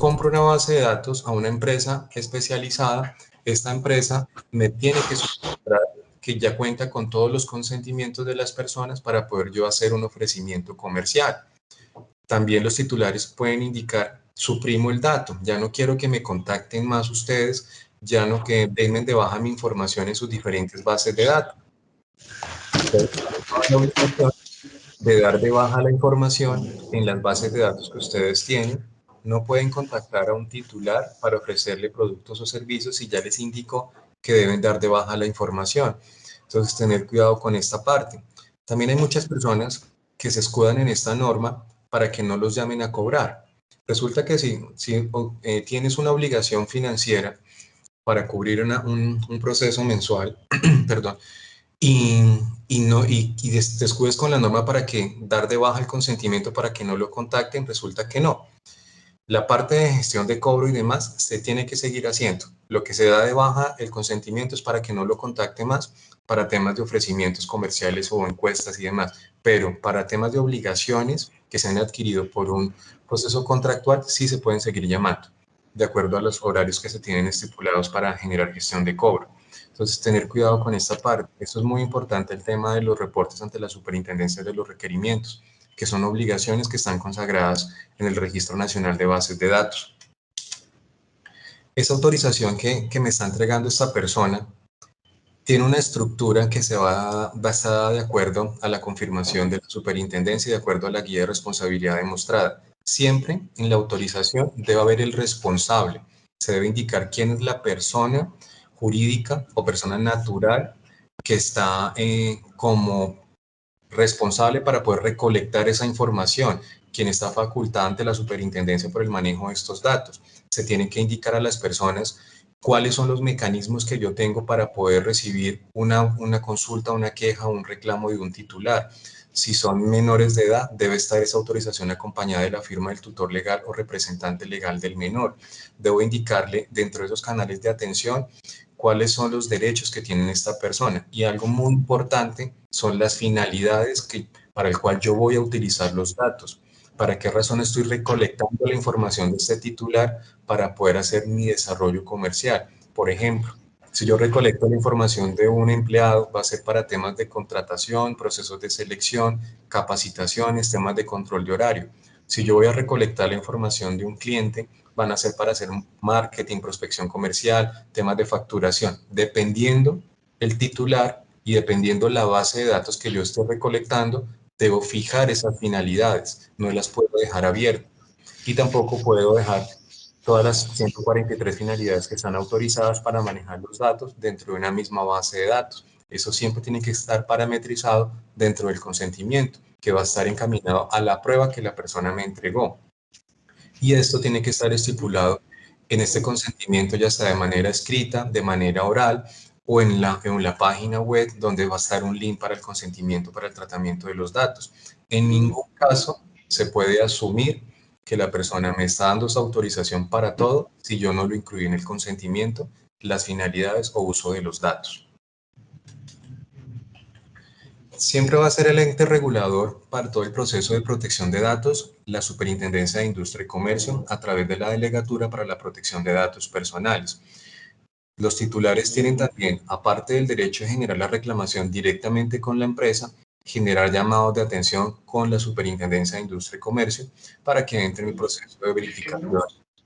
compro una base de datos a una empresa especializada, esta empresa me tiene que suministrar que ya cuenta con todos los consentimientos de las personas para poder yo hacer un ofrecimiento comercial. También los titulares pueden indicar, suprimo el dato, ya no quiero que me contacten más ustedes, ya no que den de baja mi información en sus diferentes bases de datos. La obligación de dar de baja la información en las bases de datos que ustedes tienen. No pueden contactar a un titular para ofrecerle productos o servicios si ya les indicó que deben dar de baja la información. Entonces, tener cuidado con esta parte. También hay muchas personas que se escudan en esta norma para que no los llamen a cobrar. Resulta que si tienes una obligación financiera para cubrir un proceso mensual, perdón, y te escudes con la norma para que dar de baja el consentimiento para que no lo contacten, resulta que no. La parte de gestión de cobro y demás se tiene que seguir haciendo. Lo que se da de baja el consentimiento es para que no lo contacte más para temas de ofrecimientos comerciales o encuestas y demás, pero para temas de obligaciones que se han adquirido por un proceso contractual sí se pueden seguir llamando, de acuerdo a los horarios que se tienen estipulados para generar gestión de cobro. Entonces, tener cuidado con esta parte. Esto es muy importante, el tema de los reportes ante la superintendencia de los requerimientos, que son obligaciones que están consagradas en el Registro Nacional de Bases de Datos. Esa autorización que me está entregando esta persona tiene una estructura que se va basada de acuerdo a la confirmación de la superintendencia y de acuerdo a la guía de responsabilidad demostrada. Siempre en la autorización debe haber el responsable. Se debe indicar quién es la persona jurídica o persona natural que está como responsable para poder recolectar esa información, quien está facultada ante la superintendencia por el manejo de estos datos. Se tiene que indicar a las personas cuáles son los mecanismos que yo tengo para poder recibir una consulta, una queja o un reclamo de un titular. Si son menores de edad, debe estar esa autorización acompañada de la firma del tutor legal o representante legal del menor. Debo indicarle dentro de esos canales de atención cuáles son los derechos que tiene esta persona. Y algo muy importante son las finalidades para el cual yo voy a utilizar los datos. ¿Para qué razón estoy recolectando la información de este titular para poder hacer mi desarrollo comercial? Por ejemplo, si yo recolecto la información de un empleado, va a ser para temas de contratación, procesos de selección, capacitaciones, temas de control de horario. Si yo voy a recolectar la información de un cliente, van a ser para hacer marketing, prospección comercial, temas de facturación. Dependiendo el titular y dependiendo la base de datos que yo esté recolectando, debo fijar esas finalidades, no las puedo dejar abiertas. Y tampoco puedo dejar todas las 143 finalidades que están autorizadas para manejar los datos dentro de una misma base de datos. Eso siempre tiene que estar parametrizado dentro del consentimiento, que va a estar encaminado a la prueba que la persona me entregó. Y esto tiene que estar estipulado en este consentimiento, ya sea de manera escrita, de manera oral, o en la página web donde va a estar un link para el consentimiento para el tratamiento de los datos. En ningún caso se puede asumir que la persona me está dando su autorización para todo si yo no lo incluí en el consentimiento, las finalidades o uso de los datos. Siempre va a ser el ente regulador para todo el proceso de protección de datos, la Superintendencia de Industria y Comercio, a través de la Delegatura para la Protección de Datos Personales. Los titulares tienen también, aparte del derecho de generar la reclamación directamente con la empresa, generar llamados de atención con la Superintendencia de Industria y Comercio para que entre en el proceso de verificación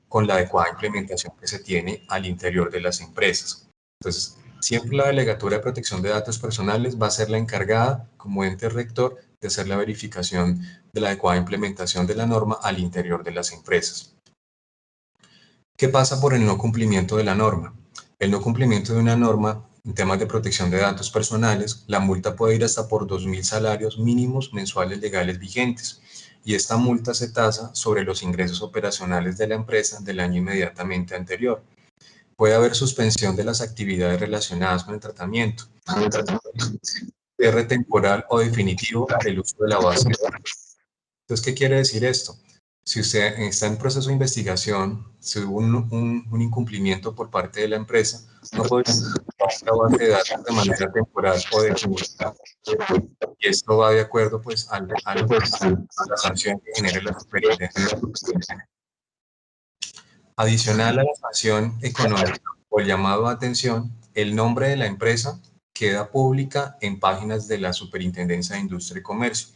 con la adecuada implementación que se tiene al interior de las empresas. Entonces, siempre la Delegatura de Protección de Datos Personales va a ser la encargada, como ente rector, de hacer la verificación de la adecuada implementación de la norma al interior de las empresas. ¿Qué pasa por el no cumplimiento de la norma? El no cumplimiento de una norma en temas de protección de datos personales, la multa puede ir hasta por 2.000 salarios mínimos mensuales legales vigentes, y esta multa se tasa sobre los ingresos operacionales de la empresa del año inmediatamente anterior. Puede haber suspensión de las actividades relacionadas con el tratamiento, cierre temporal o definitivo del uso de la base de datos. Entonces, ¿qué quiere decir esto? Si usted está en proceso de investigación, si hubo un incumplimiento por parte de la empresa, no puede usar la base de datos de manera temporal o definitiva. Y esto va de acuerdo pues, a la sanción que genere la superintendencia. Adicional a la sanción económica o el llamado a atención, el nombre de la empresa queda pública en páginas de la Superintendencia de Industria y Comercio.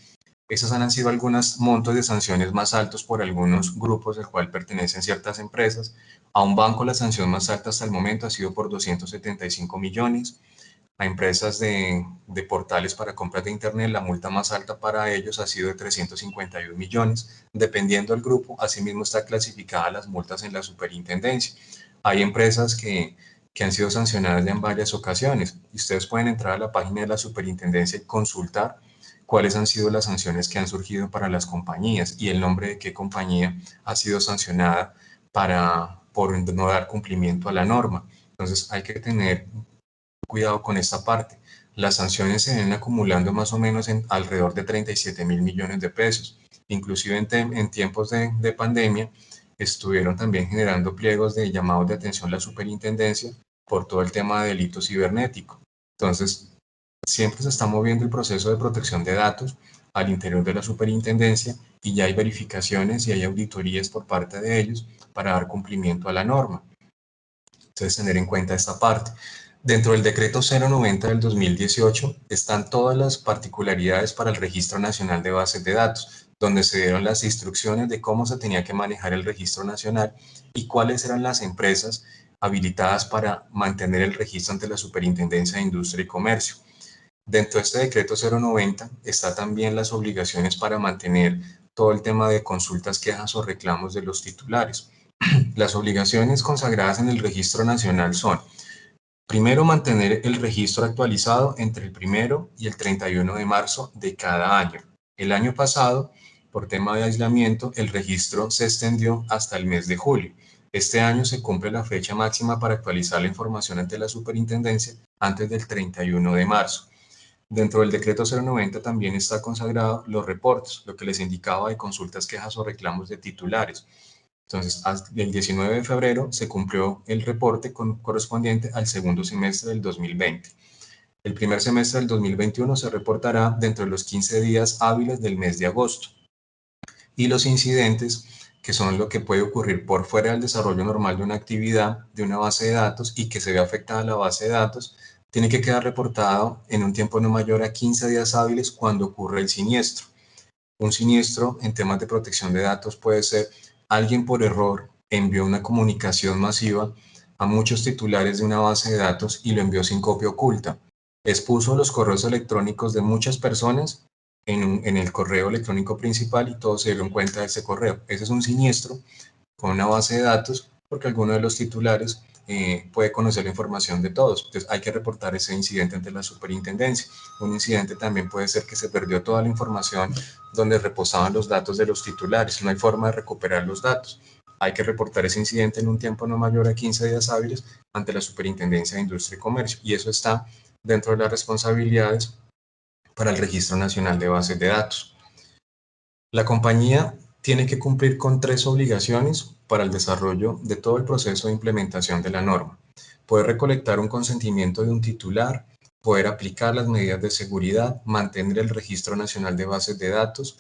Esas han sido algunos montos de sanciones más altos por algunos grupos al cual pertenecen ciertas empresas. A un banco la sanción más alta hasta el momento ha sido por 275 millones. A empresas de portales para compras de Internet, la multa más alta para ellos ha sido de 351 millones. Dependiendo del grupo, asimismo está clasificada las multas en la superintendencia. Hay empresas que han sido sancionadas ya en varias ocasiones. Ustedes pueden entrar a la página de la superintendencia y consultar cuáles han sido las sanciones que han surgido para las compañías y el nombre de qué compañía ha sido sancionada por no dar cumplimiento a la norma. Entonces hay que tener cuidado con esta parte. Las sanciones se ven acumulando más o menos en alrededor de 37.000 millones de pesos. Inclusive en tiempos de pandemia estuvieron también generando pliegos de llamados de atención a la superintendencia por todo el tema de delito cibernético. Entonces, siempre se está moviendo el proceso de protección de datos al interior de la superintendencia y ya hay verificaciones y hay auditorías por parte de ellos para dar cumplimiento a la norma. Entonces, tener en cuenta esta parte. Dentro del decreto 090 del 2018 están todas las particularidades para el Registro Nacional de Bases de Datos, donde se dieron las instrucciones de cómo se tenía que manejar el registro nacional y cuáles eran las empresas habilitadas para mantener el registro ante la Superintendencia de Industria y Comercio. Dentro de este decreto 090 está también las obligaciones para mantener todo el tema de consultas, quejas o reclamos de los titulares. Las obligaciones consagradas en el Registro Nacional son: primero, mantener el registro actualizado entre el 1 y el 31 de marzo de cada año. El año pasado, por tema de aislamiento, el registro se extendió hasta el mes de julio. Este año se cumple la fecha máxima para actualizar la información ante la superintendencia antes del 31 de marzo. Dentro del decreto 090 también está consagrado los reportes, lo que les indicaba de consultas, quejas o reclamos de titulares. Entonces, el 19 de febrero se cumplió el reporte correspondiente al segundo semestre del 2020. El primer semestre del 2021 se reportará dentro de los 15 días hábiles del mes de agosto. Y los incidentes, que son lo que puede ocurrir por fuera del desarrollo normal de una actividad, de una base de datos y que se ve afectada la base de datos, tiene que quedar reportado en un tiempo no mayor a 15 días hábiles cuando ocurre el siniestro. Un siniestro en temas de protección de datos puede ser: alguien por error envió una comunicación masiva a muchos titulares de una base de datos y lo envió sin copia oculta. Expuso los correos electrónicos de muchas personas en el correo electrónico principal y todos se dieron cuenta de ese correo. Ese es un siniestro con una base de datos porque alguno de los titulares puede conocer la información de todos. Entonces hay que reportar ese incidente ante la superintendencia. Un incidente también puede ser que se perdió toda la información donde reposaban los datos de los titulares. No hay forma de recuperar los datos. Hay que reportar ese incidente en un tiempo no mayor a 15 días hábiles ante la Superintendencia de Industria y Comercio. Y eso está dentro de las responsabilidades para el Registro Nacional de Bases de Datos. La compañía tiene que cumplir con 3 obligaciones para el desarrollo de todo el proceso de implementación de la norma: poder recolectar un consentimiento de un titular, poder aplicar las medidas de seguridad, mantener el Registro Nacional de Bases de Datos.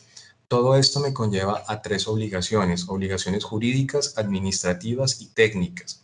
Todo esto me conlleva a 3 obligaciones jurídicas, administrativas y técnicas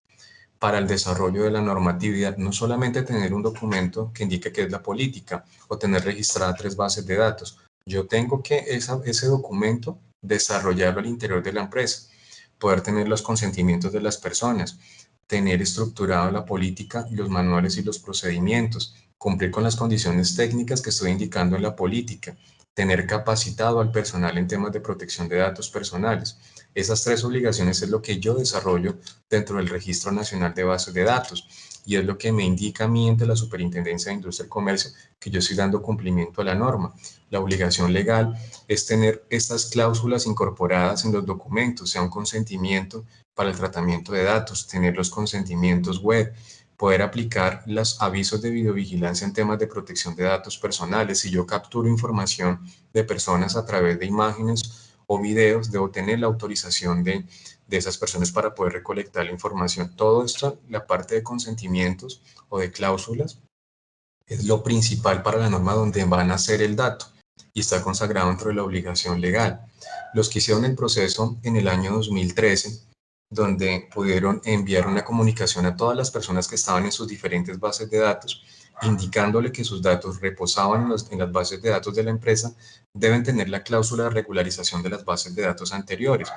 para el desarrollo de la normatividad. No solamente tener un documento que indique que es la política o tener registrada 3 bases de datos. Yo tengo que ese documento desarrollarlo al interior de la empresa, poder tener los consentimientos de las personas, tener estructurada la política, los manuales y los procedimientos, cumplir con las condiciones técnicas que estoy indicando en la política, tener capacitado al personal en temas de protección de datos personales. Esas 3 obligaciones es lo que yo desarrollo dentro del Registro Nacional de Bases de Datos y es lo que me indica a mí ante la Superintendencia de Industria y Comercio que yo estoy dando cumplimiento a la norma. La obligación legal es tener estas cláusulas incorporadas en los documentos, sea un consentimiento para el tratamiento de datos, tener los consentimientos web, poder aplicar los avisos de videovigilancia en temas de protección de datos personales. Si yo capturo información de personas a través de imágenes o videos, debo tener la autorización de esas personas para poder recolectar la información. Todo esto, la parte de consentimientos o de cláusulas, es lo principal para la norma donde van a hacer el dato y está consagrado dentro de la obligación legal. Los que hicieron el proceso en el año 2013 donde pudieron enviar una comunicación a todas las personas que estaban en sus diferentes bases de datos, indicándole que sus datos reposaban en las bases de datos de la empresa, deben tener la cláusula de regularización de las bases de datos anteriores.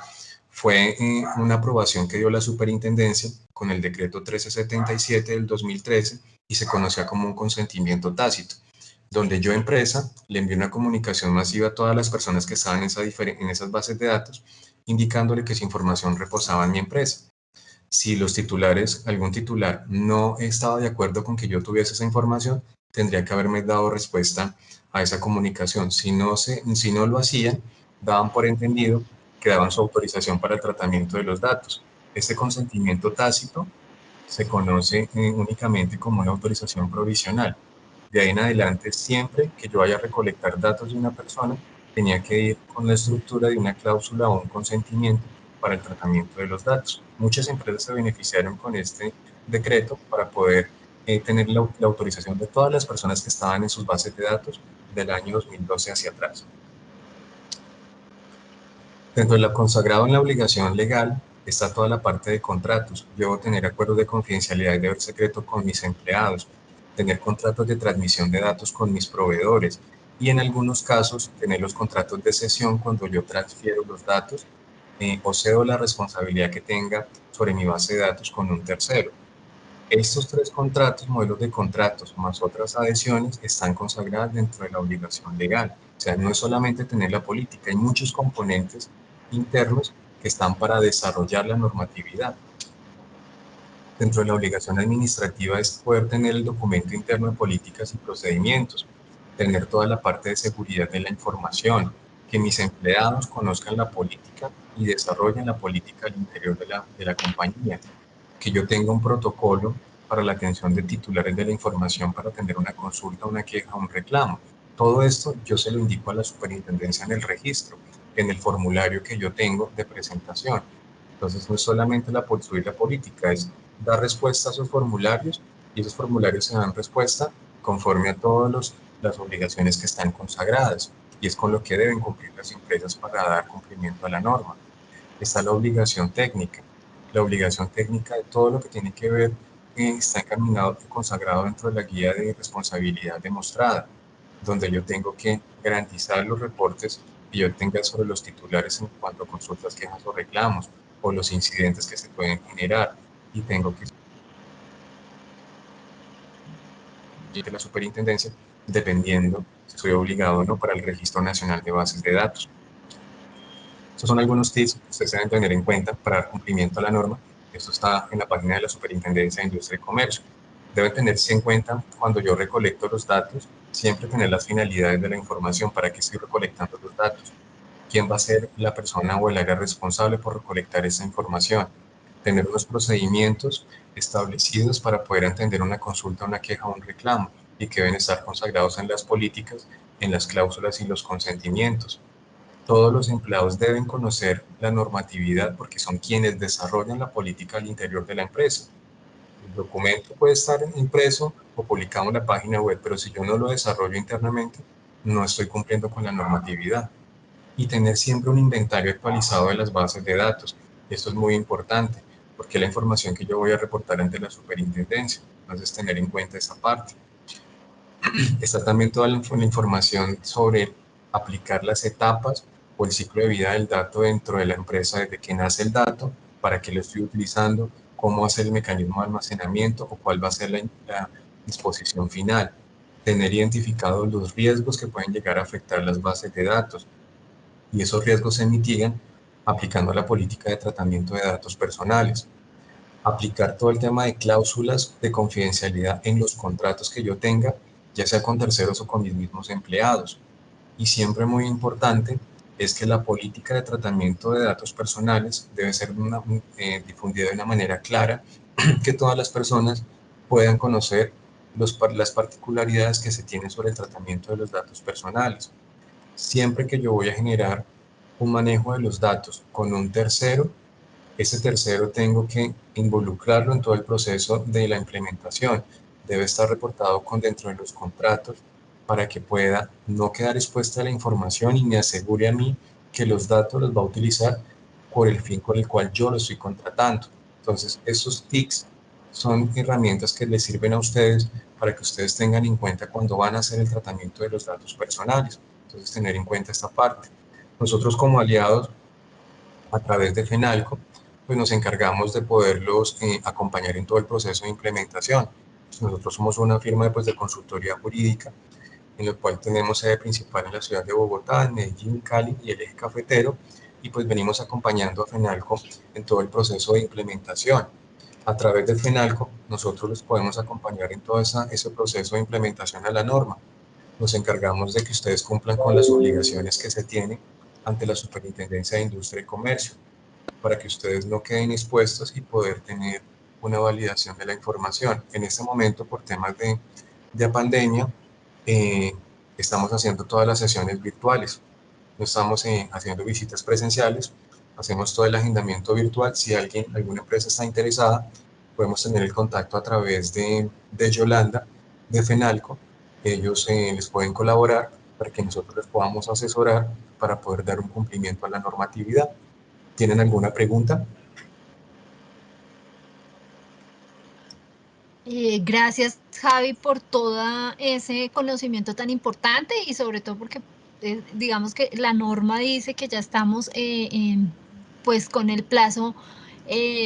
Fue una aprobación que dio la superintendencia con el decreto 1377 del 2013 y se conocía como un consentimiento tácito, donde yo, empresa, le envié una comunicación masiva a todas las personas que estaban en esas bases de datos, indicándole que su información reposaba en mi empresa. Si los titulares, algún titular no estaba de acuerdo con que yo tuviese esa información, tendría que haberme dado respuesta a esa comunicación. Si no lo hacían, daban por entendido que daban su autorización para el tratamiento de los datos. Este consentimiento tácito se conoce únicamente como una autorización provisional. De ahí en adelante, siempre que yo vaya a recolectar datos de una persona, tenía que ir con la estructura de una cláusula o un consentimiento para el tratamiento de los datos. Muchas empresas se beneficiaron con este decreto para poder tener la autorización de todas las personas que estaban en sus bases de datos del año 2012 hacia atrás. Dentro de lo consagrado en la obligación legal está toda la parte de contratos. Debo tener acuerdos de confidencialidad y deber secreto con mis empleados, tener contratos de transmisión de datos con mis proveedores y en algunos casos tener los contratos de cesión cuando yo transfiero los datos o cedo la responsabilidad que tenga sobre mi base de datos con un tercero. Estos tres contratos, modelos de contratos, más otras adhesiones, están consagradas dentro de la obligación legal. O sea, no es solamente tener la política, hay muchos componentes internos que están para desarrollar la normatividad. Dentro de la obligación administrativa es poder tener el documento interno de políticas y procedimientos, tener toda la parte de seguridad de la información, que mis empleados conozcan la política y desarrollen la política al interior de la compañía, que yo tenga un protocolo para la atención de titulares de la información para atender una consulta, una queja, un reclamo. Todo esto yo se lo indico a la superintendencia en el registro, en el formulario que yo tengo de presentación. Entonces no es solamente subir la política, es dar respuesta a esos formularios y esos formularios se dan respuesta conforme a todas las obligaciones que están consagradas y es con lo que deben cumplir las empresas para dar cumplimiento a la norma. Está la obligación técnica. La obligación técnica de todo lo que tiene que ver está encaminado y consagrado dentro de la guía de responsabilidad demostrada, donde yo tengo que garantizar los reportes que yo tenga sobre los titulares en cuanto a consultas, quejas o reclamos, o los incidentes que se pueden generar, y tengo que de la superintendencia, dependiendo si estoy obligado o no para el Registro Nacional de Bases de Datos. Estos son algunos tips que ustedes deben tener en cuenta para dar cumplimiento a la norma. Esto está en la página de la Superintendencia de Industria y Comercio. Deben tenerse en cuenta cuando yo recolecto los datos, siempre tener las finalidades de la información, para qué estoy recolectando los datos, quién va a ser la persona o el área responsable por recolectar esa información, tener unos procedimientos establecidos para poder atender una consulta, una queja o un reclamo y que deben estar consagrados en las políticas, en las cláusulas y los consentimientos. Todos los empleados deben conocer la normatividad porque son quienes desarrollan la política al interior de la empresa. El documento puede estar impreso o publicado en la página web, pero si yo no lo desarrollo internamente, no estoy cumpliendo con la normatividad. Y tener siempre un inventario actualizado de las bases de datos. Esto es muy importante porque es la información que yo voy a reportar ante la superintendencia. Entonces, tener en cuenta esa parte. Está también toda la información sobre aplicar las etapas o el ciclo de vida del dato dentro de la empresa, desde que nace el dato, para qué lo estoy utilizando, cómo hacer el mecanismo de almacenamiento o cuál va a ser la disposición final. Tener identificados los riesgos que pueden llegar a afectar las bases de datos, y esos riesgos se mitigan aplicando la política de tratamiento de datos personales. Aplicar todo el tema de cláusulas de confidencialidad en los contratos que yo tenga, ya sea con terceros o con mis mismos empleados. Y siempre muy importante es que la política de tratamiento de datos personales debe ser difundida de una manera clara, que todas las personas puedan conocer las particularidades que se tienen sobre el tratamiento de los datos personales. Siempre que yo voy a generar un manejo de los datos con un tercero, ese tercero tengo que involucrarlo en todo el proceso de la implementación. Debe estar reportado dentro de los contratos para que pueda no quedar expuesta a la información y me asegure a mí que los datos los va a utilizar por el fin con el cual yo lo estoy contratando. Entonces, esos TICs son herramientas que les sirven a ustedes para que ustedes tengan en cuenta cuando van a hacer el tratamiento de los datos personales. Entonces, tener en cuenta esta parte. Nosotros como aliados, a través de FENALCO, pues nos encargamos de poderlos acompañar en todo el proceso de implementación. Nosotros somos una firma de consultoría jurídica, en el cual tenemos sede principal en la ciudad de Bogotá, en Medellín, Cali y el eje cafetero, y pues venimos acompañando a FENALCO en todo el proceso de implementación. A través del FENALCO, nosotros les podemos acompañar en todo ese proceso de implementación a la norma. Nos encargamos de que ustedes cumplan con las obligaciones que se tienen ante la Superintendencia de Industria y Comercio, para que ustedes no queden expuestos y poder tener una validación de la información. En este momento, por temas de pandemia, estamos haciendo todas las sesiones virtuales. No estamos haciendo visitas presenciales, hacemos todo el agendamiento virtual. Si alguna empresa está interesada, podemos tener el contacto a través de Yolanda, de FENALCO. Ellos les pueden colaborar para que nosotros les podamos asesorar para poder dar un cumplimiento a la normatividad. ¿Tienen alguna pregunta? Gracias, Javi, por todo ese conocimiento tan importante y sobre todo porque digamos que la norma dice que ya estamos pues con el plazo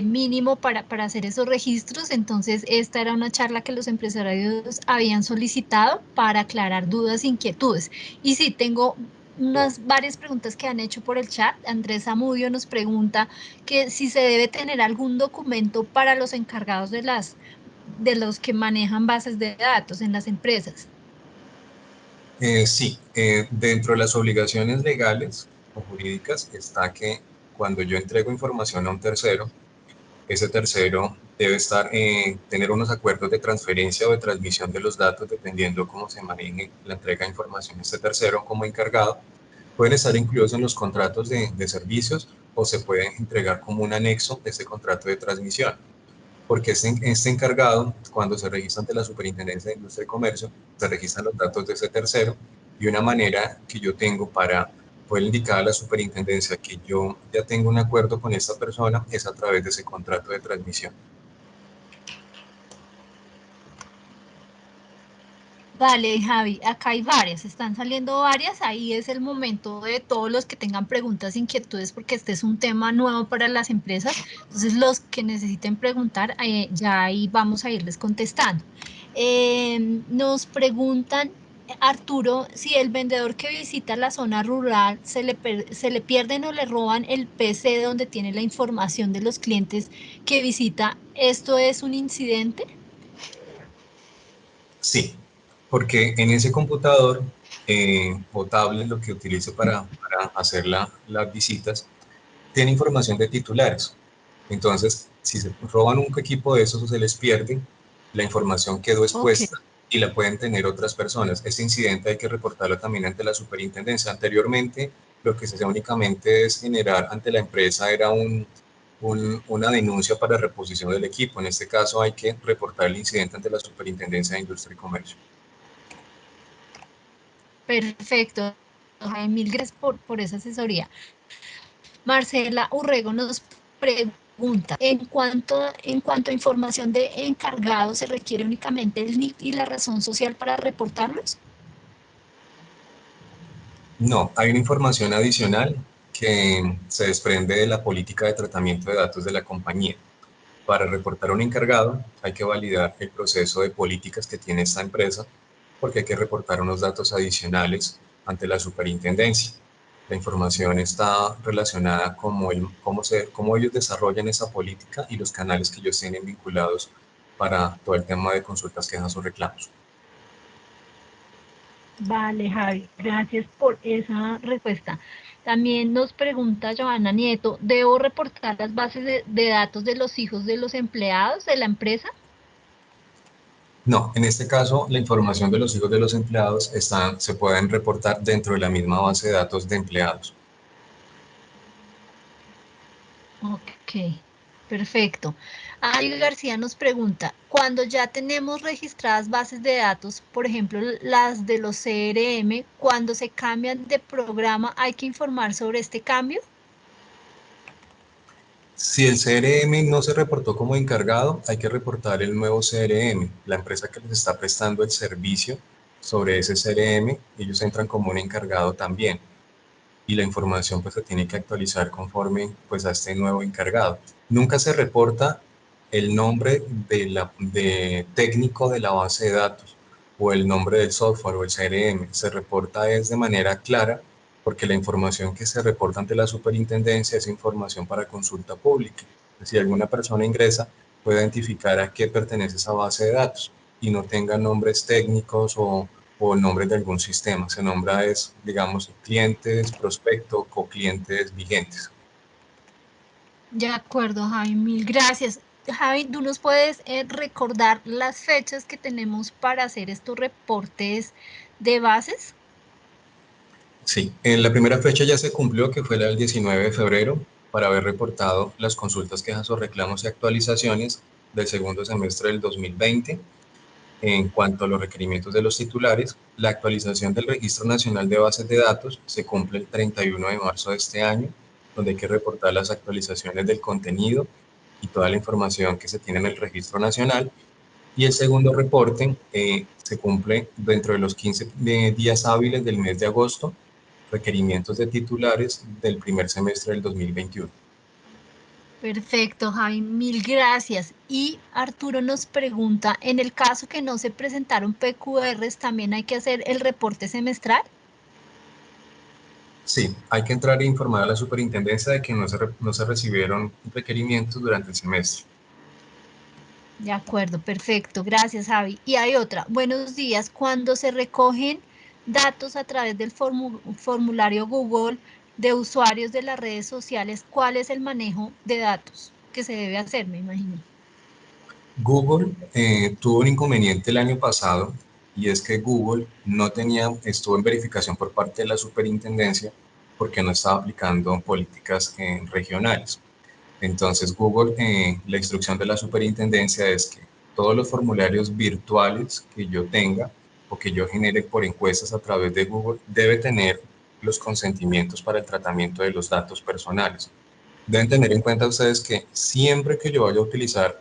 mínimo para hacer esos registros. Entonces esta era una charla que los empresarios habían solicitado para aclarar dudas e inquietudes. Y sí, tengo varias preguntas que han hecho por el chat. Andrés Amudio nos pregunta que si se debe tener algún documento para los encargados de los que manejan bases de datos en las empresas. Sí, dentro de las obligaciones legales o jurídicas está que cuando yo entrego información a un tercero, ese tercero debe tener unos acuerdos de transferencia o de transmisión de los datos dependiendo cómo se maneje la entrega de información a este tercero como encargado. Pueden estar incluidos en los contratos de servicios o se pueden entregar como un anexo de ese contrato de transmisión, porque este encargado, cuando se registra ante la Superintendencia de Industria y Comercio, se registran los datos de ese tercero, y una manera que yo tengo para poder indicar a la Superintendencia que yo ya tengo un acuerdo con esta persona es a través de ese contrato de transmisión. Vale, Javi, acá hay varias, están saliendo varias, ahí es el momento de todos los que tengan preguntas, inquietudes, porque este es un tema nuevo para las empresas, entonces los que necesiten preguntar, ya ahí vamos a irles contestando. Nos preguntan, Arturo, si el vendedor que visita la zona rural se le pierden o le roban el PC donde tiene la información de los clientes que visita, ¿esto es un incidente? Sí, porque en ese computador o tablet, lo que utilizo para hacer las visitas, tiene información de titulares. Entonces, si se roban un equipo de esos o se les pierde, la información quedó Ok. expuesta y la pueden tener otras personas. Este incidente hay que reportarlo también ante la superintendencia. Anteriormente, lo que se hacía únicamente es generar ante la empresa era una denuncia para reposición del equipo. En este caso, hay que reportar el incidente ante la Superintendencia de Industria y Comercio. Perfecto, Jaime, mil gracias por esa asesoría. Marcela Urrego nos pregunta, en cuanto a información de encargados, ¿se requiere únicamente el NIC y la razón social para reportarlos? No, hay una información adicional que se desprende de la política de tratamiento de datos de la compañía. Para reportar a un encargado hay que validar el proceso de políticas que tiene esta empresa, porque hay que reportar unos datos adicionales ante la superintendencia. La información está relacionada con cómo ellos desarrollan esa política y los canales que ellos tienen vinculados para todo el tema de consultas, quejas o reclamos. Vale, Javi, gracias por esa respuesta. También nos pregunta Joana Nieto, ¿debo reportar las bases de datos de los hijos de los empleados de la empresa? No, en este caso la información de los hijos de los empleados se pueden reportar dentro de la misma base de datos de empleados. Ok, perfecto. Ari García nos pregunta, cuando ya tenemos registradas bases de datos, por ejemplo, las de los CRM, cuando se cambian de programa, ¿hay que informar sobre este cambio? Si el CRM no se reportó como encargado, hay que reportar el nuevo CRM. La empresa que les está prestando el servicio sobre ese CRM, ellos entran como un encargado también. Y la información pues se tiene que actualizar conforme pues a este nuevo encargado. Nunca se reporta el nombre de técnico de la base de datos o el nombre del software o el CRM. Se reporta es de manera clara porque la información que se reporta ante la superintendencia es información para consulta pública. Si alguna persona ingresa, puede identificar a qué pertenece esa base de datos y no tenga nombres técnicos o nombres de algún sistema. Se nombra es, digamos, clientes, prospecto o clientes vigentes. De acuerdo, Javi, mil gracias. Javi, ¿tú nos puedes recordar las fechas que tenemos para hacer estos reportes de bases? Sí, en la primera fecha ya se cumplió, que fue la del 19 de febrero, para haber reportado las consultas, quejas o reclamos y actualizaciones del segundo semestre del 2020. En cuanto a los requerimientos de los titulares, la actualización del Registro Nacional de Bases de Datos se cumple el 31 de marzo de este año, donde hay que reportar las actualizaciones del contenido y toda la información que se tiene en el Registro Nacional. Y el segundo reporte se cumple dentro de los 15 días hábiles del mes de agosto, requerimientos de titulares del primer semestre del 2021. Perfecto, Javi, mil gracias. Y Arturo nos pregunta, en el caso que no se presentaron PQRs, ¿también hay que hacer el reporte semestral? Sí, hay que entrar e informar a la superintendencia de que no se recibieron requerimientos durante el semestre. De acuerdo, perfecto. Gracias, Javi. Y hay otra. Buenos días. Cuando se recogen datos a través del formulario Google de usuarios de las redes sociales, ¿cuál es el manejo de datos que se debe hacer, me imagino? Google tuvo un inconveniente el año pasado y es que Google no tenía, estuvo en verificación por parte de la superintendencia porque no estaba aplicando políticas regionales. Entonces Google, la instrucción de la superintendencia es que todos los formularios virtuales que yo tenga o que yo genere por encuestas a través de Google debe tener los consentimientos para el tratamiento de los datos personales. Deben tener en cuenta ustedes que siempre que yo vaya a utilizar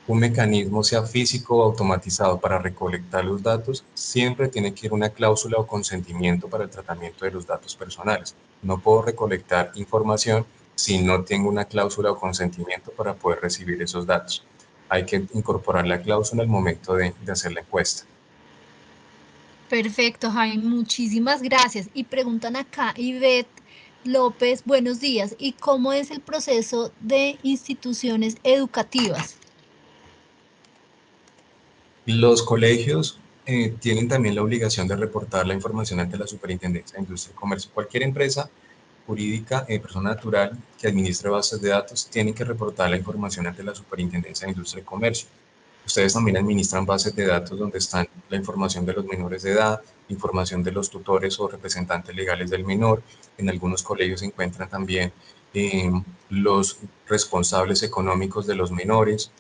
un mecanismo, sea físico o automatizado, para recolectar los datos, siempre tiene que ir una cláusula o consentimiento para el tratamiento de los datos personales. No puedo recolectar información si no tengo una cláusula o consentimiento para poder recibir esos datos. Hay que incorporar la cláusula al momento de hacer la encuesta. Perfecto, Javi. Muchísimas gracias. Y preguntan acá, Ivette López, buenos días. ¿Y cómo es el proceso de instituciones educativas? Los colegios tienen también la obligación de reportar la información ante la Superintendencia de Industria y Comercio. Cualquier empresa jurídica, persona natural que administre bases de datos, tiene que reportar la información ante la Superintendencia de Industria y Comercio. Ustedes también administran bases de datos donde están la información de los menores de edad, información de los tutores o representantes legales del menor. En algunos colegios se encuentran también eh, los responsables económicos de los menores,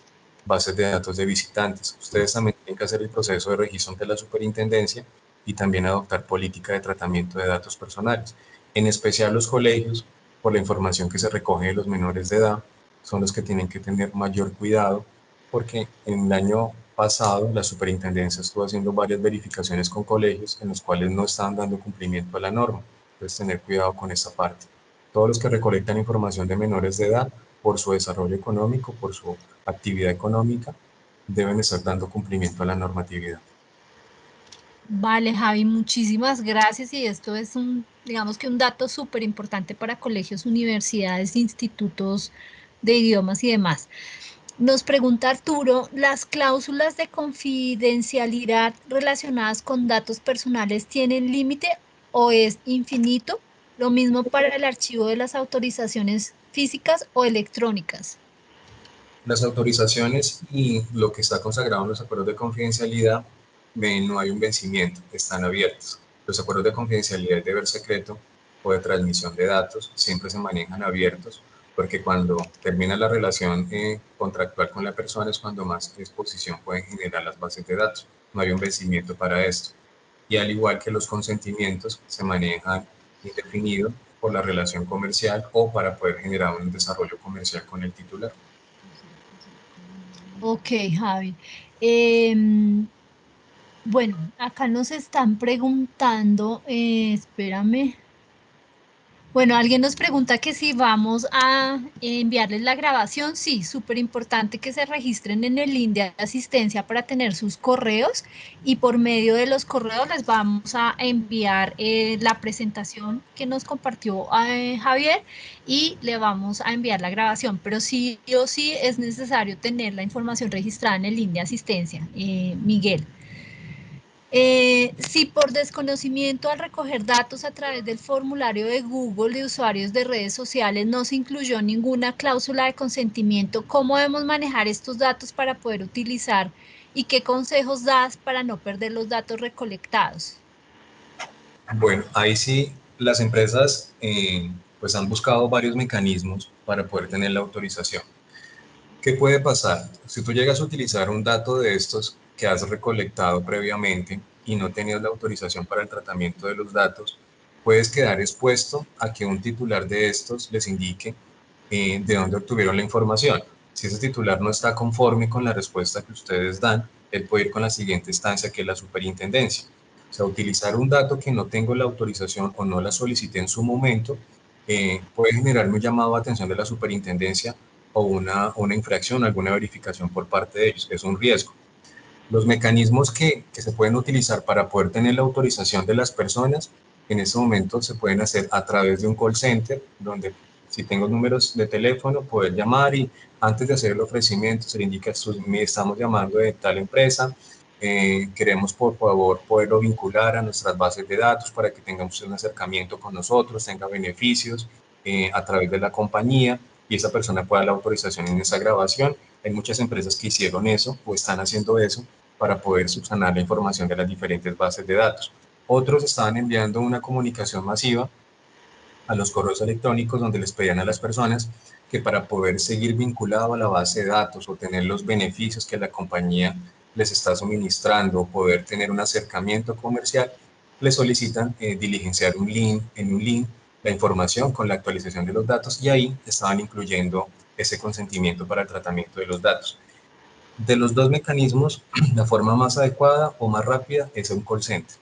bases de datos de visitantes. Ustedes también tienen que hacer el proceso de registro ante la superintendencia y también adoptar política de tratamiento de datos personales. En especial los colegios, por la información que se recoge de los menores de edad, son los que tienen que tener mayor cuidado porque en el año pasado la superintendencia estuvo haciendo varias verificaciones con colegios en los cuales no estaban dando cumplimiento a la norma. Entonces, tener cuidado con esa parte. Todos los que recolectan información de menores de edad por su desarrollo económico, por su actividad económica, deben estar dando cumplimiento a la normatividad. Vale, Javi, muchísimas gracias. Y esto es digamos que un dato súper importante para colegios, universidades, institutos de idiomas y demás. Nos pregunta Arturo, ¿las cláusulas de confidencialidad relacionadas con datos personales tienen límite o es infinito? Lo mismo para el archivo de las autorizaciones físicas o electrónicas. Las autorizaciones y lo que está consagrado en los acuerdos de confidencialidad, no hay un vencimiento, están abiertos. Los acuerdos de confidencialidad y deber secreto o de transmisión de datos siempre se manejan abiertos porque cuando termina la relación contractual con la persona es cuando más exposición pueden generar las bases de datos. No hay un vencimiento para esto. Y al igual que los consentimientos se manejan indefinidos por la relación comercial o para poder generar un desarrollo comercial con el titular. Ok, Javi. Em, bueno, acá nos están preguntando, espérame. Bueno, alguien nos pregunta que si vamos a enviarles la grabación. Sí, súper importante que se registren en el link de asistencia para tener sus correos y por medio de los correos les vamos a enviar la presentación que nos compartió Javier y le vamos a enviar la grabación. Pero sí o sí es necesario tener la información registrada en el link de asistencia, Miguel. Si por desconocimiento al recoger datos a través del formulario de Google de usuarios de redes sociales no se incluyó ninguna cláusula de consentimiento, ¿cómo debemos manejar estos datos para poder utilizar y qué consejos das para no perder los datos recolectados? Bueno, ahí sí las empresas pues han buscado varios mecanismos para poder tener la autorización. ¿Qué puede pasar? Si tú llegas a utilizar un dato de estos que has recolectado previamente y no tenías la autorización para el tratamiento de los datos, puedes quedar expuesto a que un titular de estos les indique de dónde obtuvieron la información. Si ese titular no está conforme con la respuesta que ustedes dan, él puede ir con la siguiente instancia, que es la superintendencia. O sea, utilizar un dato que no tengo la autorización o no la solicité en su momento, puede generarme un llamado a atención de la superintendencia o una infracción, alguna verificación por parte de ellos. Es un riesgo. Los mecanismos que se pueden utilizar para poder tener la autorización de las personas, en este momento se pueden hacer a través de un call center, donde si tengo números de teléfono, poder llamar y antes de hacer el ofrecimiento se le indica, estamos llamando de tal empresa, queremos por favor poderlo vincular a nuestras bases de datos para que tengamos un acercamiento con nosotros, tenga beneficios a través de la compañía y esa persona pueda dar la autorización en esa grabación. Hay muchas empresas que hicieron eso o están haciendo eso para poder subsanar la información de las diferentes bases de datos. Otros estaban enviando una comunicación masiva a los correos electrónicos donde les pedían a las personas que para poder seguir vinculado a la base de datos o tener los beneficios que la compañía les está suministrando o poder tener un acercamiento comercial, les solicitan diligenciar en un link la información con la actualización de los datos y ahí estaban incluyendo ese consentimiento para el tratamiento de los datos. De los dos mecanismos, la forma más adecuada o más rápida es un call center,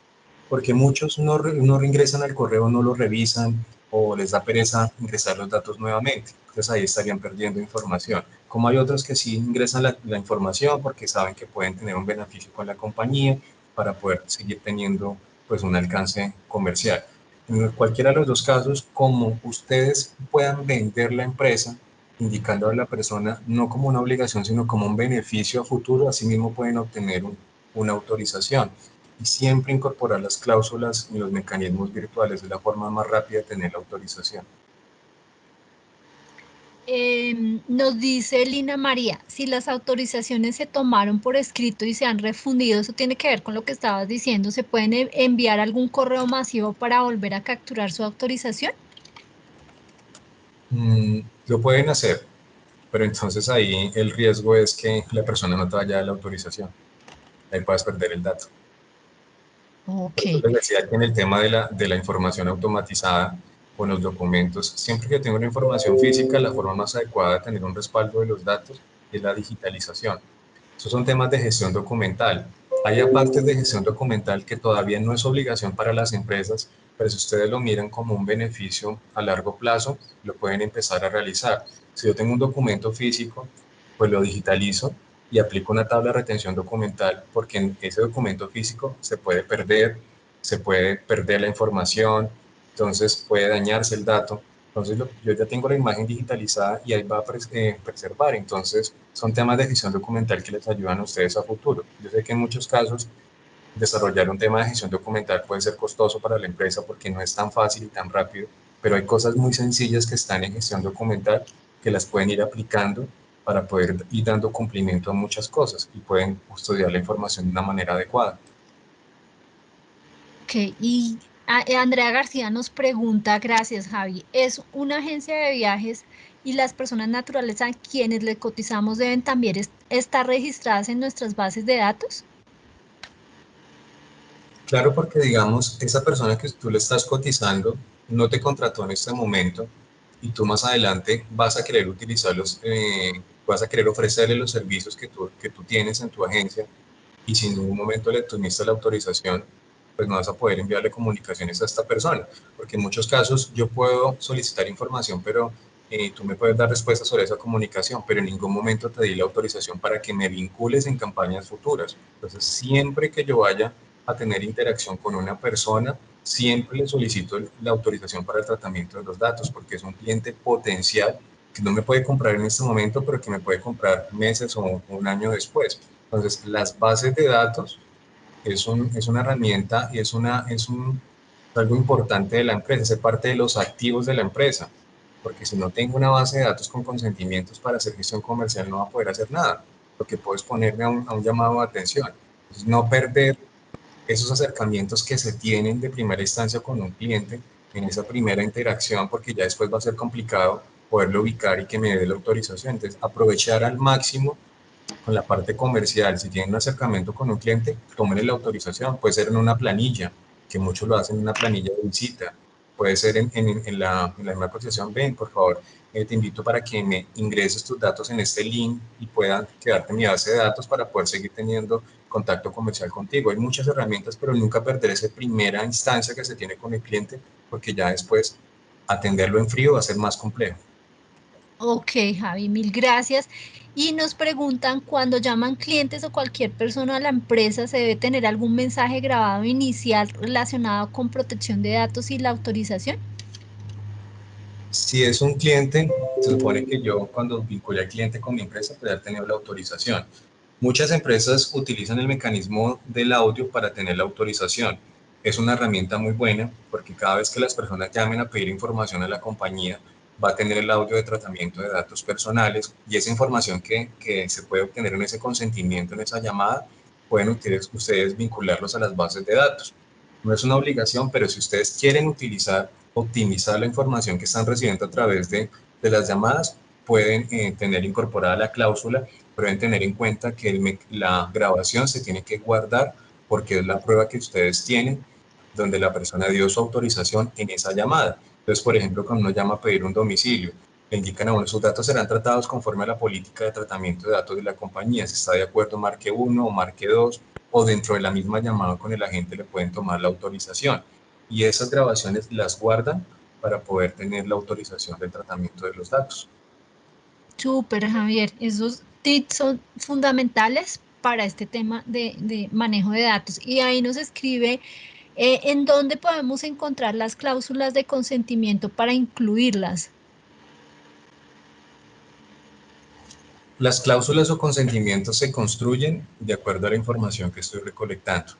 porque muchos no ingresan al correo, no lo revisan o les da pereza ingresar los datos nuevamente. Entonces ahí estarían perdiendo información. Como hay otros que sí ingresan la información porque saben que pueden tener un beneficio con la compañía para poder seguir teniendo pues un alcance comercial. En cualquiera de los dos casos, como ustedes puedan vender la empresa, indicando a la persona no como una obligación, sino como un beneficio a futuro, asimismo pueden obtener una autorización. Y siempre incorporar las cláusulas y los mecanismos virtuales es la forma más rápida de tener la autorización. Nos dice Lina María, si las autorizaciones se tomaron por escrito y se han refundido, eso tiene que ver con lo que estabas diciendo, ¿se pueden enviar algún correo masivo para volver a capturar su autorización? Lo pueden hacer, pero entonces ahí el riesgo es que la persona no te vaya a dar la autorización. Ahí puedes perder el dato. Ok. Por eso les decía que en el tema de la información automatizada con los documentos, siempre que tengo una información física, la forma más adecuada de tener un respaldo de los datos es la digitalización. Esos son temas de gestión documental. Hay partes de gestión documental que todavía no es obligación para las empresas, pero si ustedes lo miran como un beneficio a largo plazo, lo pueden empezar a realizar. Si yo tengo un documento físico, pues lo digitalizo y aplico una tabla de retención documental porque en ese documento físico se puede perder la información, entonces puede dañarse el dato. Entonces yo ya tengo la imagen digitalizada y ahí va a preservar. Entonces son temas de gestión documental que les ayudan a ustedes a futuro. Yo sé que en muchos casos desarrollar un tema de gestión documental puede ser costoso para la empresa porque no es tan fácil y tan rápido, pero hay cosas muy sencillas que están en gestión documental que las pueden ir aplicando para poder ir dando cumplimiento a muchas cosas y pueden custodiar la información de una manera adecuada. Ok, y Andrea García nos pregunta, gracias Javi, ¿es una agencia de viajes y las personas naturales a quienes le cotizamos deben también estar registradas en nuestras bases de datos? Claro, porque digamos, esa persona que tú le estás cotizando no te contrató en este momento y tú más adelante vas a querer utilizarlos, vas a querer ofrecerle los servicios que tú tienes en tu agencia y si en ningún momento le tuviste la autorización, pues no vas a poder enviarle comunicaciones a esta persona, porque en muchos casos yo puedo solicitar información, pero tú me puedes dar respuestas sobre esa comunicación, pero en ningún momento te di la autorización para que me vincules en campañas futuras. Entonces, siempre que yo vaya a tener interacción con una persona, siempre le solicito la autorización para el tratamiento de los datos, porque es un cliente potencial que no me puede comprar en este momento, pero que me puede comprar meses o un año después. Entonces, las bases de datos es una herramienta y algo importante de la empresa, es parte de los activos de la empresa, porque si no tengo una base de datos con consentimientos para hacer gestión comercial, no va a poder hacer nada, lo que puedo es ponerme a un llamado de atención. Entonces, no perder esos acercamientos que se tienen de primera instancia con un cliente en esa primera interacción, porque ya después va a ser complicado poderlo ubicar y que me dé la autorización. Entonces, aprovechar al máximo con la parte comercial. Si tienen un acercamiento con un cliente, tomen la autorización. Puede ser en una planilla, que muchos lo hacen en una planilla de visita. Puede ser en la misma cotización. Ven, por favor, te invito para que me ingreses tus datos en este link y puedan quedarte en mi base de datos para poder seguir teniendo contacto comercial contigo. Hay muchas herramientas, pero nunca perder esa primera instancia que se tiene con el cliente, porque ya después atenderlo en frío va a ser más complejo. Ok, Javi, mil gracias. Y nos preguntan, cuando llaman clientes o cualquier persona a la empresa, ¿se debe tener algún mensaje grabado inicial relacionado con protección de datos y la autorización? Si es un cliente, se supone que yo cuando vinculé al cliente con mi empresa, pues haber tenido la autorización. Muchas empresas utilizan el mecanismo del audio para tener la autorización. Es una herramienta muy buena porque cada vez que las personas llamen a pedir información a la compañía, va a tener el audio de tratamiento de datos personales y esa información que se puede obtener en ese consentimiento, en esa llamada, pueden ustedes vincularlos a las bases de datos. No es una obligación, pero si ustedes quieren optimizar la información que están recibiendo a través de las llamadas, pueden tener incorporada la cláusula, pero deben tener en cuenta que la grabación se tiene que guardar porque es la prueba que ustedes tienen donde la persona dio su autorización en esa llamada. Entonces, por ejemplo, cuando uno llama a pedir un domicilio, le indican a uno, sus datos serán tratados conforme a la política de tratamiento de datos de la compañía. Si está de acuerdo, marque 1 o marque 2 o dentro de la misma llamada con el agente le pueden tomar la autorización. Y esas grabaciones las guardan para poder tener la autorización del tratamiento de los datos. Súper, Javier. Esos tips son fundamentales para este tema de manejo de datos. Y ahí nos escribe en dónde podemos encontrar las cláusulas de consentimiento para incluirlas. Las cláusulas o consentimientos se construyen de acuerdo a la información que estoy recolectando.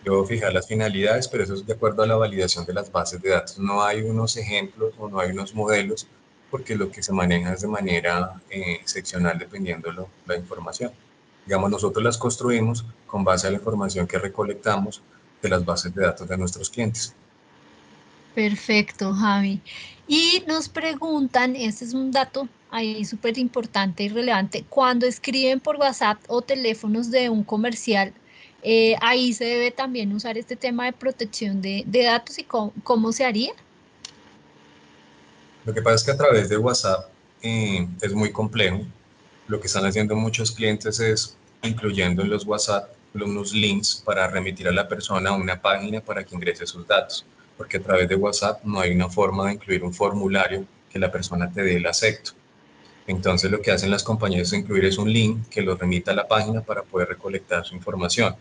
Debo fijar las finalidades, pero eso es de acuerdo a la validación de las bases de datos. No hay unos ejemplos o no hay unos modelos, porque lo que se maneja es de manera seccional dependiendo la información. Digamos, nosotros las construimos con base a la información que recolectamos de las bases de datos de nuestros clientes. Perfecto, Javi. Y nos preguntan, este es un dato ahí súper importante y relevante, cuando escriben por WhatsApp o teléfonos de un comercial, ahí se debe también usar este tema de protección de datos y cómo se haría. Lo que pasa es que a través de WhatsApp es muy complejo. Lo que están haciendo muchos clientes es incluyendo en los WhatsApp unos links para remitir a la persona a una página para que ingrese sus datos, porque a través de WhatsApp no hay una forma de incluir un formulario que la persona te dé el acepto. Entonces lo que hacen las compañías es incluir es un link que los remita a la página para poder recolectar su información.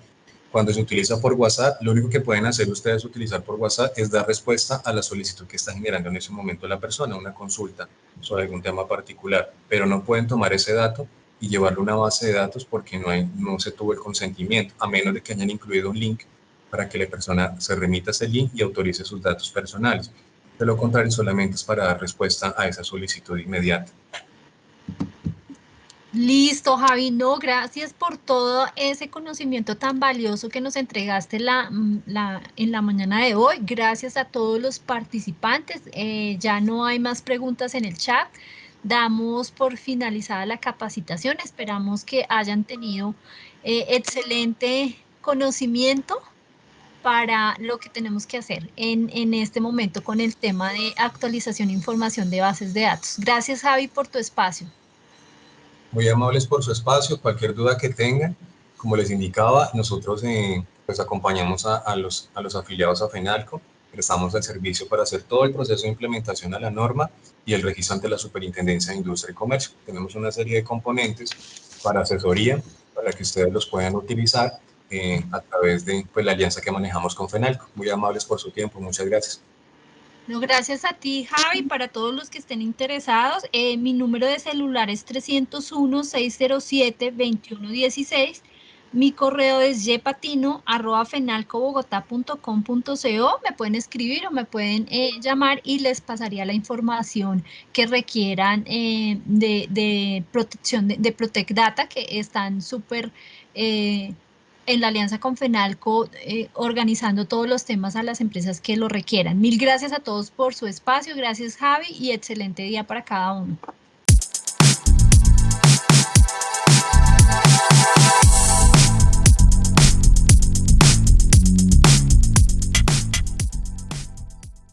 Cuando se utiliza por WhatsApp, lo único que pueden hacer ustedes utilizar por WhatsApp es dar respuesta a la solicitud que está generando en ese momento la persona, una consulta sobre algún tema particular, pero no pueden tomar ese dato y llevarlo a una base de datos porque no se tuvo el consentimiento, a menos de que hayan incluido un link para que la persona se remita a ese link y autorice sus datos personales. De lo contrario, solamente es para dar respuesta a esa solicitud inmediata. Listo, Javi. No, gracias por todo ese conocimiento tan valioso que nos entregaste en la mañana de hoy. Gracias a todos los participantes. Ya no hay más preguntas en el chat. Damos por finalizada la capacitación. Esperamos que hayan tenido excelente conocimiento para lo que tenemos que hacer en este momento con el tema de actualización e información de bases de datos. Gracias, Javi, por tu espacio. Muy amables por su espacio. Cualquier duda que tengan, como les indicaba, nosotros pues acompañamos a los afiliados a FENALCO, prestamos el servicio para hacer todo el proceso de implementación a la norma y el registro ante la Superintendencia de Industria y Comercio. Tenemos una serie de componentes para asesoría, para que ustedes los puedan utilizar a través de pues, la alianza que manejamos con FENALCO. Muy amables por su tiempo. Muchas gracias. No, gracias a ti, Javi. Para todos los que estén interesados, mi número de celular es 301-607-2116. Mi correo es ypatino@fenalcobogotá.com.co. Me pueden escribir o me pueden llamar y les pasaría la información que requieran de protección de Protect Data, que están súper en la alianza con FENALCO, organizando todos los temas a las empresas que lo requieran. Mil gracias a todos por su espacio, gracias Javi y excelente día para cada uno.